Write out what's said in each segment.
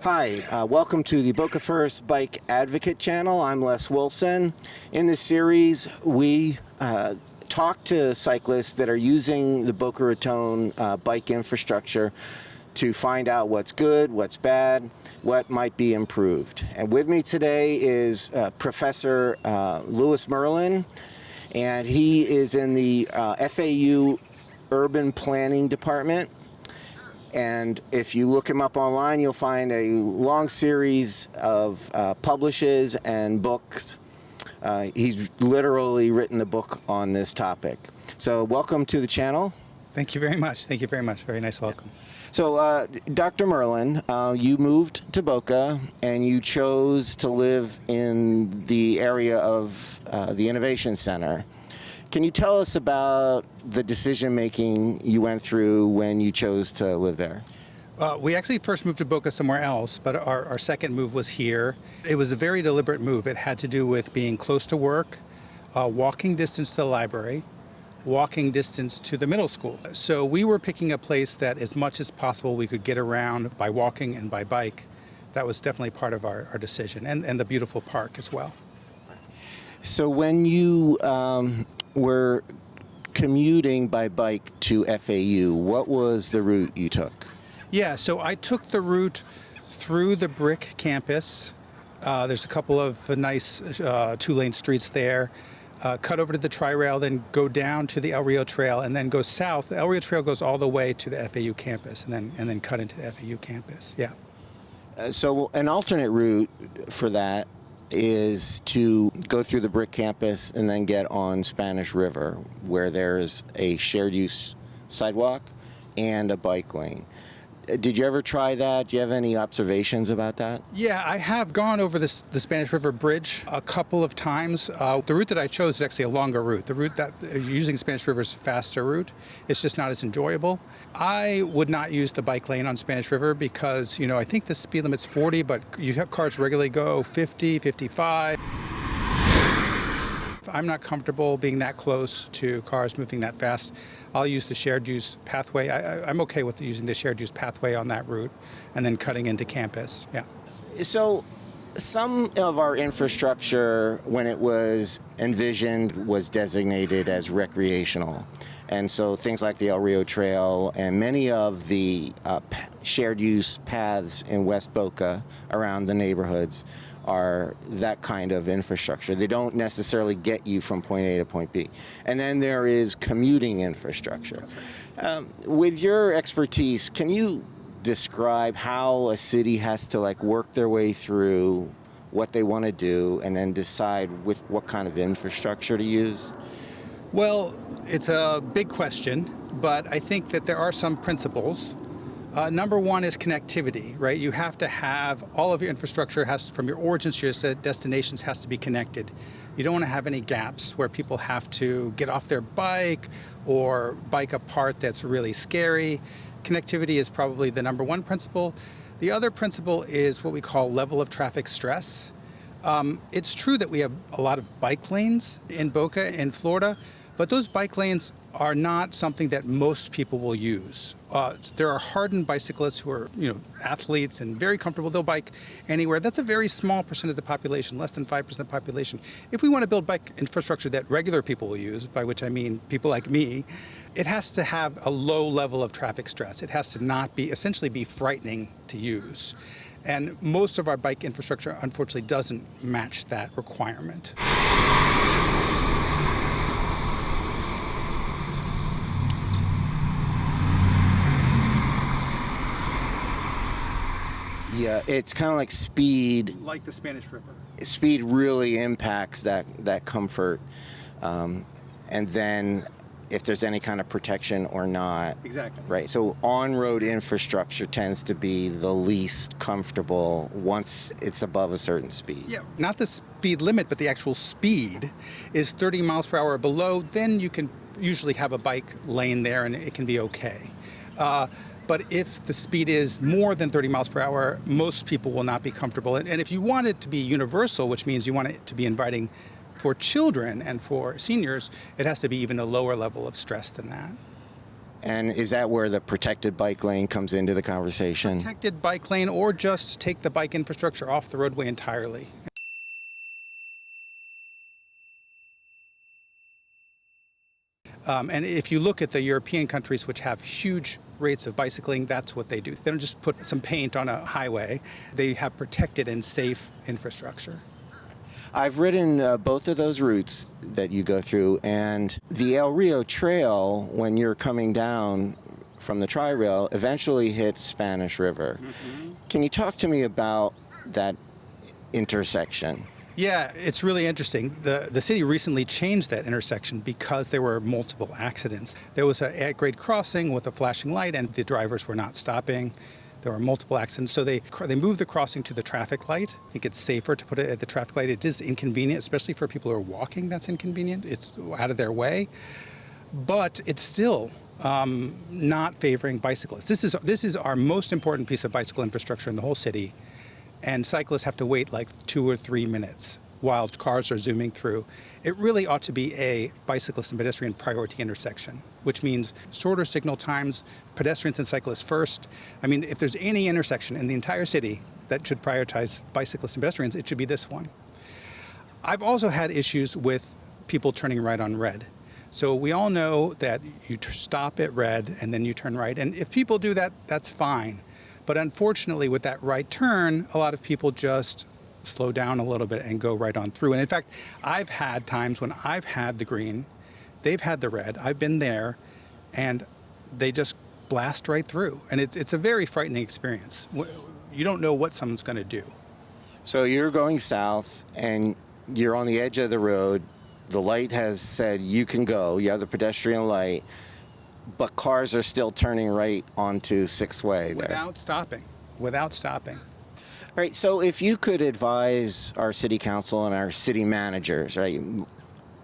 Hi, welcome to the BocaFirst Bike Advocate channel. I'm Les Wilson. In this series, we talk to cyclists that are using the Boca Raton bike infrastructure to find out what's good, what's bad, what might be improved. And with me today is Professor Louis Merlin, and he is in the FAU Urban Planning Department. And if you look him up online, you'll find a long series of publishes and books. He's literally written a book on this topic. So welcome to the channel. Thank you very much. Thank you very much. Very nice welcome. So Dr. Merlin, you moved to Boca and you chose to live in the area of the Innovation Center. Can you tell us about the decision-making you went through when you chose to live there? We actually first moved to Boca somewhere else, but our second move was here. It was a very deliberate move. It had to do with being close to work, walking distance to the library, walking distance to the middle school. So we were picking a place that as much as possible we could get around by walking and by bike. That was definitely part of our decision, and the beautiful park as well. So when you were commuting by bike to FAU, what was the route you took? Yeah, so I took the route through the brick campus. There's a couple of nice two-lane streets there. Cut over to the Tri-Rail, then go down to the El Rio Trail, and then go south. The El Rio Trail goes all the way to the FAU campus, and then cut into the FAU campus. Yeah. So an alternate route for that is to go through the brick campus and then get on Spanish River, where there's a shared use sidewalk and a bike lane. Did you ever try that? Do you have any observations about that? Yeah, I have gone over the Spanish River Bridge a couple of times. The route that I chose is actually a longer route. The route that using Spanish River is a faster route. It's just not as enjoyable. I would not use the bike lane on Spanish River because, I think the speed limit's 40, but you have cars regularly go 50, 55. I'm not comfortable being that close to cars moving that fast. I'll use the shared use pathway. I'm okay with using the shared use pathway on that route and then cutting into campus. Yeah. So some of our infrastructure, when it was envisioned, was designated as recreational. And so things like the El Rio Trail and many of the shared use paths in West Boca around the neighborhoods are that kind of infrastructure. They don't necessarily get you from point A to point B. And then there is commuting infrastructure. With your expertise, can you describe how a city has to work their way through what they want to do and then decide what kind of infrastructure to use? Well, it's a big question, but I think that there are some principles. Number one is connectivity, right? You have to have all of your infrastructure from your origins to your destinations has to be connected. You don't want to have any gaps where people have to get off their bike or bike a part that's really scary. Connectivity is probably the number one principle. The other principle is what we call level of traffic stress. It's true that we have a lot of bike lanes in Boca in Florida, but those bike lanes are not something that most people will use. There are hardened bicyclists who are, athletes and very comfortable. They'll bike anywhere. That's a very small percent of the population, less than 5% of the population. If we want to build bike infrastructure that regular people will use, by which I mean people like me, it has to have a low level of traffic stress. It has to not essentially be frightening to use. And most of our bike infrastructure, unfortunately, doesn't match that requirement. Yeah, it's kind of like speed. Like the Spanish River. Speed really impacts that comfort. And then if there's any kind of protection or not. Exactly. Right. So on-road infrastructure tends to be the least comfortable once it's above a certain speed. Yeah, not the speed limit, but the actual speed is 30 miles per hour or below. Then you can usually have a bike lane there and it can be okay. But if the speed is more than 30 miles per hour, most people will not be comfortable. And if you want it to be universal, which means you want it to be inviting for children and for seniors, it has to be even a lower level of stress than that. And is that where the protected bike lane comes into the conversation? Protected bike lane, or just take the bike infrastructure off the roadway entirely. And if you look at the European countries, which have huge rates of bicycling, that's what they do. They don't just put some paint on a highway. They have protected and safe infrastructure. I've ridden both of those routes that you go through, and the El Rio Trail, when you're coming down from the Tri-Rail, eventually hits Spanish River. Can you talk to me about that intersection? Yeah, it's really interesting. The city recently changed that intersection because there were multiple accidents. There was an at-grade crossing with a flashing light, and the drivers were not stopping. There were multiple accidents, so they moved the crossing to the traffic light. I think it's safer to put it at the traffic light. It is inconvenient, especially for people who are walking. That's inconvenient. It's out of their way, but it's still not favoring bicyclists. This is our most important piece of bicycle infrastructure in the whole city, and cyclists have to wait like 2 or 3 minutes while cars are zooming through. It really ought to be a bicyclist and pedestrian priority intersection, which means shorter signal times, pedestrians and cyclists first. I mean, if there's any intersection in the entire city that should prioritize bicyclists and pedestrians, it should be this one. I've also had issues with people turning right on red. So we all know that you stop at red and then you turn right. And if people do that, that's fine. But unfortunately, with that right turn, a lot of people just slow down a little bit and go right on through. And in fact, I've had times when I've had the green, they've had the red, I've been there, and they just blast right through. And it's a very frightening experience. You don't know what someone's going to do. So you're going south, and you're on the edge of the road. The light has said you can go. You have the pedestrian light, but cars are still turning right onto 6th Way there. Without stopping. All right, so if you could advise our city council and our city managers, right?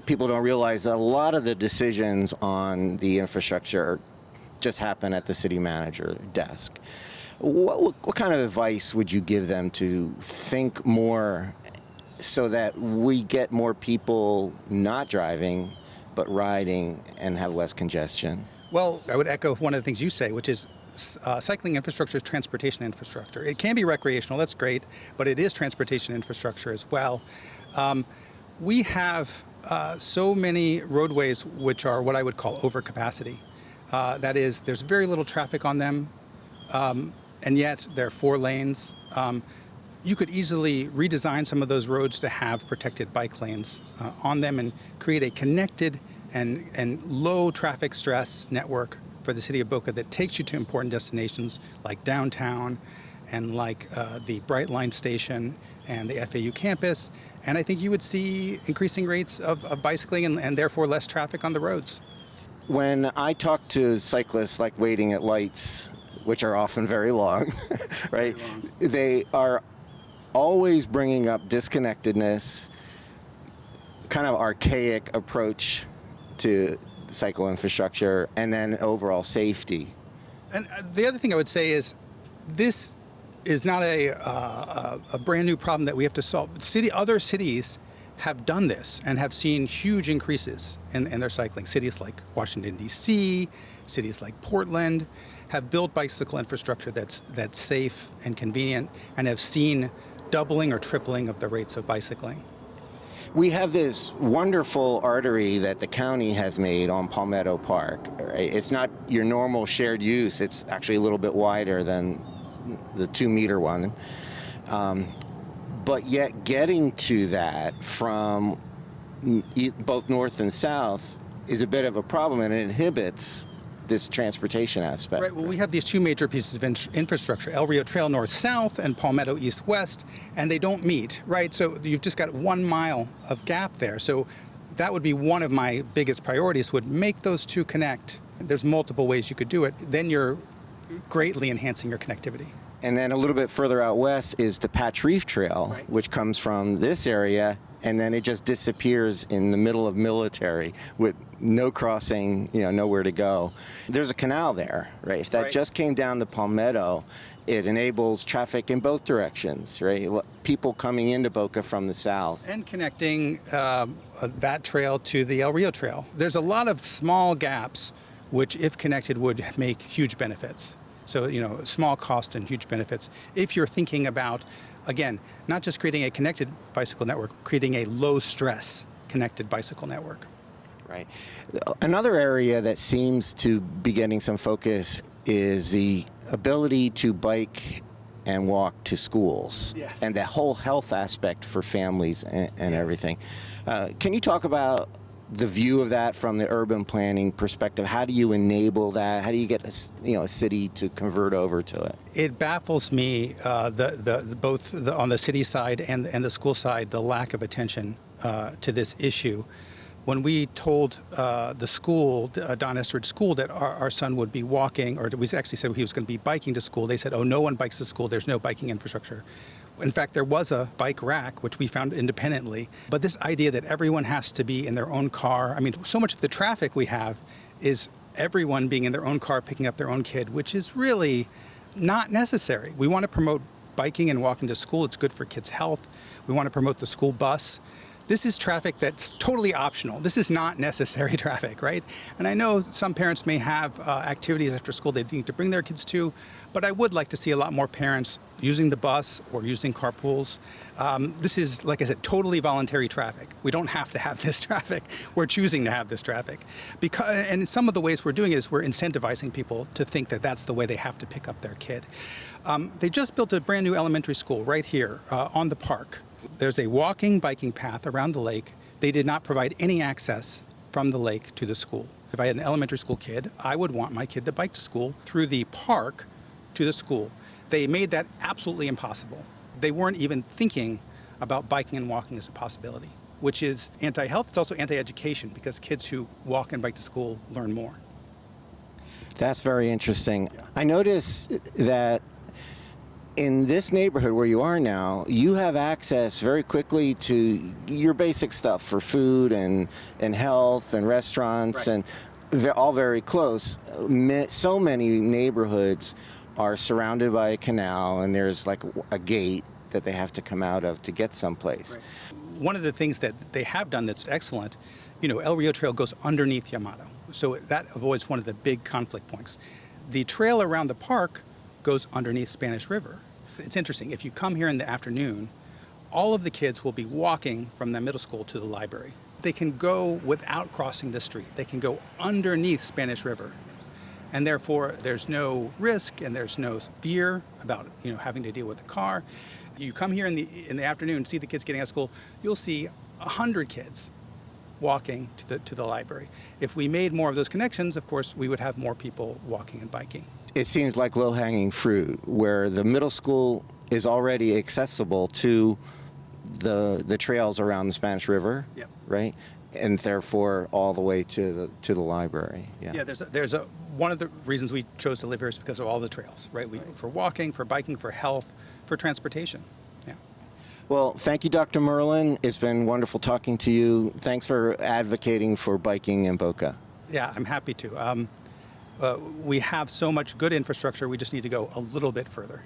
People don't realize that a lot of the decisions on the infrastructure just happen at the city manager desk. What kind of advice would you give them to think more so that we get more people not driving but riding and have less congestion? Well, I would echo one of the things you say, which is cycling infrastructure is transportation infrastructure. It can be recreational, that's great, but it is transportation infrastructure as well. We have so many roadways which are what I would call overcapacity. That is, there's very little traffic on them, and yet they're 4 lanes. You could easily redesign some of those roads to have protected bike lanes on them and create a connected and low traffic stress network for the city of Boca that takes you to important destinations like downtown and like the Bright Line station and the FAU campus. And I think you would see increasing rates of bicycling and therefore less traffic on the roads. When I talk to cyclists like waiting at lights, which are often very long, right? Very long. They are always bringing up disconnectedness, kind of archaic approach to cycle infrastructure, and then overall safety. And the other thing I would say is this is not a brand new problem that we have to solve. Other cities have done this and have seen huge increases in their cycling. Cities like Washington, D.C., cities like Portland have built bicycle infrastructure that's safe and convenient and have seen doubling or tripling of the rates of bicycling. We have this wonderful artery that the county has made on Palmetto Park. Right? It's not your normal shared use. It's actually a little bit wider than the 2-meter one. But yet getting to that from both north and south is a bit of a problem, and it inhibits this transportation aspect. Right, well, we have these 2 major pieces of infrastructure, El Rio Trail north-south and Palmetto east-west, and they don't meet, right? So you've just got 1 mile of gap there. So that would be one of my biggest priorities, would make those 2 connect. There's multiple ways you could do it. Then you're greatly enhancing your connectivity. And then a little bit further out west is the Patch Reef Trail, right, which comes from this area, and then it just disappears in the middle of military with no crossing, nowhere to go. There's a canal there, right? If that right, just came down to Palmetto, it enables traffic in both directions, right? People coming into Boca from the south. And connecting that trail to the El Rio Trail. There's a lot of small gaps which, if connected, would make huge benefits. So, small cost and huge benefits. If you're thinking about, again, not just creating a connected bicycle network, creating a low-stress connected bicycle network. Right. Another area that seems to be getting some focus is the ability to bike and walk to schools. Yes. And that whole health aspect for families and everything. Can you talk about the view of that from the urban planning perspective? How do you enable that? How do you get a city to convert over to it? It baffles me, both on the city side and the school side, the lack of attention to this issue. When we told the school, Don Estridge School, that our son would be walking, or we actually said he was going to be biking to school, they said, oh, no one bikes to school. There's no biking infrastructure. In fact, there was a bike rack, which we found independently. But this idea that everyone has to be in their own car, I mean, so much of the traffic we have is everyone being in their own car, picking up their own kid, which is really not necessary. We want to promote biking and walking to school. It's good for kids' health. We want to promote the school bus. This is traffic that's totally optional. This is not necessary traffic, right? And I know some parents may have activities after school they need to bring their kids to, but I would like to see a lot more parents using the bus or using carpools. This is, like I said, totally voluntary traffic. We don't have to have this traffic. We're choosing to have this traffic. And some of the ways we're doing it is we're incentivizing people to think that that's the way they have to pick up their kid. They just built a brand new elementary school right here on the park. There's a walking, biking path around the lake. They did not provide any access from the lake to the school. If I had an elementary school kid, I would want my kid to bike to school through the park to the school. They made that absolutely impossible. They weren't even thinking about biking and walking as a possibility, which is anti-health. It's also anti-education, because kids who walk and bike to school learn more. That's very interesting. I noticed that in this neighborhood where you are now, you have access very quickly to your basic stuff for food and health and restaurants, right. And all very close. So many neighborhoods are surrounded by a canal, and there's like a gate that they have to come out of to get someplace. Right. One of the things that they have done that's excellent, El Rio Trail goes underneath Yamato, so that avoids one of the big conflict points. The trail around the park goes underneath Spanish River. It's interesting. If you come here in the afternoon, all of the kids will be walking from the middle school to the library. They can go without crossing the street. They can go underneath Spanish River. And therefore, there's no risk and there's no fear about having to deal with a car. You come here in the afternoon, see the kids getting out of school, you'll see 100 kids walking to the library. If we made more of those connections, of course, we would have more people walking and biking. It seems like low-hanging fruit, where the middle school is already accessible to the trails around the Spanish River, Yep. right? And therefore all the way to the library. Yeah, there's one of the reasons we chose to live here is because of all the trails, right? For walking, for biking, for health, for transportation. Yeah. Well, thank you, Dr. Merlin. It's been wonderful talking to you. Thanks for advocating for biking in Boca. Yeah, I'm happy to. We have so much good infrastructure, we just need to go a little bit further.